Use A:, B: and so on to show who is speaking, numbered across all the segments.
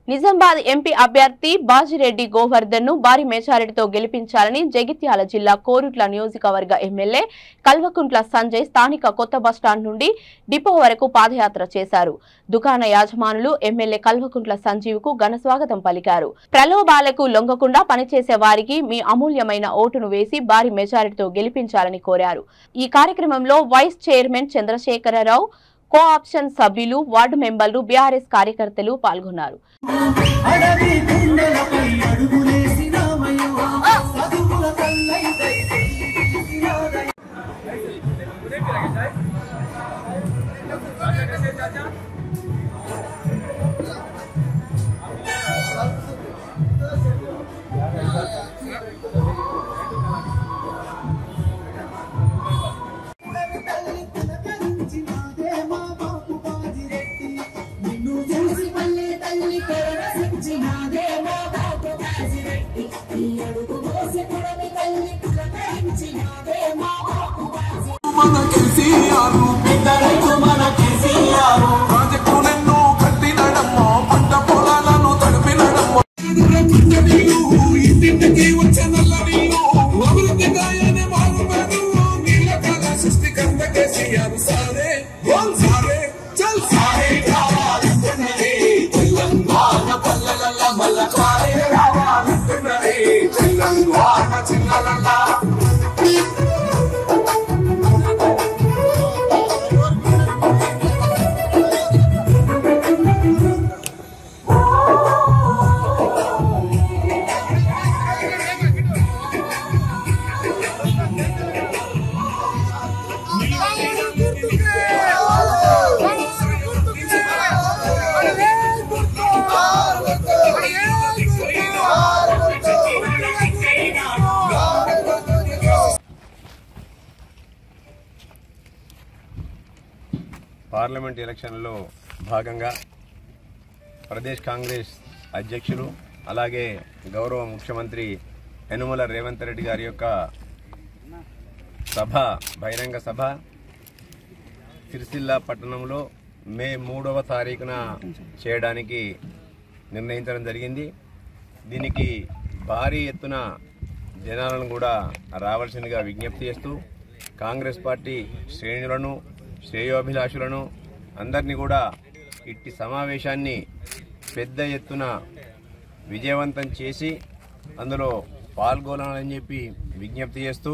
A: Nizamabad MP అభ్యర్థి బాజిరెడ్డి గోవర్ధన్ ను భారీ మెజారిటీతో గెలిపించాలని జగిత్యాల జిల్లా కోరుట్ల నియోజకవర్గ ఎమ్మెల్యే కల్వకుంట్ల సంజయ్ స్థానిక కొత్త బస్టాండ్ నుండి డిపో వరకు పాదయాత్ర చేశారు. దుకాణ యాజమానులు ఎమ్మెల్యే కల్వకుంట్ల సంజీవ్ కు ఘన స్వాగతం పలికారు. ప్రలోభాలకు లొంగకుండా పనిచేసే వారికి మీ అమూల్యమైన ఓటును వేసి భారీ మెజారిటీతో గెలిపించాలని కోరారు. ఈ కార్యక్రమంలో వైస్ చైర్మన్ చంద్రశేఖరరావు, కోఆప్షన్ సభ్యులు, వార్డు మెంబర్లు, బీఆర్ఎస్ కార్యకర్తలు పాల్గొన్నారు.
B: పార్లమెంట్ ఎలక్షన్లో భాగంగా ప్రదేశ్ కాంగ్రెస్ అధ్యక్షులు అలాగే గౌరవ ముఖ్యమంత్రి యనుమల రేవంత్ రెడ్డి గారి యొక్క బహిరంగ సభ సిరిసిల్ల పట్టణంలో మే 3వ తారీఖున చేయడానికి నిర్ణయించడం జరిగింది. దీనికి భారీ ఎత్తున జనాలను కూడా రావాల్సిందిగా విజ్ఞప్తి చేస్తూ కాంగ్రెస్ పార్టీ శ్రేణులను, శ్రేయోభిలాషులను అందరినీ కూడా ఇట్టి సమావేశాన్ని పెద్ద ఎత్తున విజయవంతం చేసి అందులో పాల్గొనాలని చెప్పి విజ్ఞప్తి చేస్తూ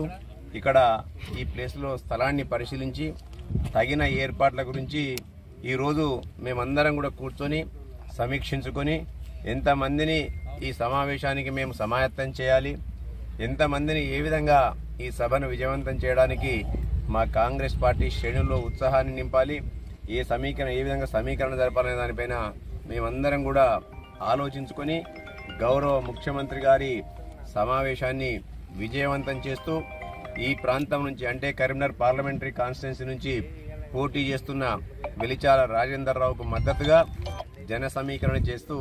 B: ఇక్కడ ఈ ప్లేస్లో స్థలాన్ని పరిశీలించి తగిన ఏర్పాట్ల గురించి ఈరోజు మేమందరం కూడా కూర్చొని సమీక్షించుకొని ఎంతమందిని ఈ సమావేశానికి మేము సమాయత్తం చేయాలి, ఎంతమందిని ఏ విధంగా ఈ సభను విజయవంతం చేయడానికి మా కాంగ్రెస్ పార్టీ శ్రేణుల్లో ఉత్సాహాన్ని నింపాలి, ఏ విధంగా సమీకరణ జరపాలనే దానిపైన మేమందరం కూడా ఆలోచించుకొని గౌరవ ముఖ్యమంత్రి గారి సమావేశాన్ని విజయవంతం చేస్తూ ఈ ప్రాంతం నుంచి అంటే కరీంనగర్ పార్లమెంటరీ కాన్స్టిట్యున్సీ నుంచి పోటీ చేస్తున్న వెలిచాల రాజేందర్ రావుకు మద్దతుగా జన సమీకరణ చేస్తూ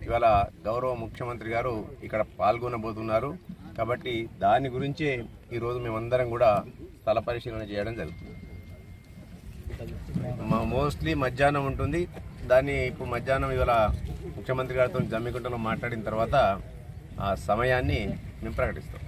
B: ఇవాళ గౌరవ ముఖ్యమంత్రి గారు ఇక్కడ పాల్గొనబోతున్నారు. కాబట్టి దాని గురించే ఈరోజు మేమందరం కూడా స్థల పరిశీలన చేయడం జరుగుతుంది. మోస్ట్లీ మధ్యాహ్నం ఉంటుంది. దాన్ని ఇప్పుడు మధ్యాహ్నం ఇవాళ ముఖ్యమంత్రి గారితో జమ్మికుంటలో మాట్లాడిన తర్వాత ఆ సమయాన్ని మేము ప్రకటిస్తాం.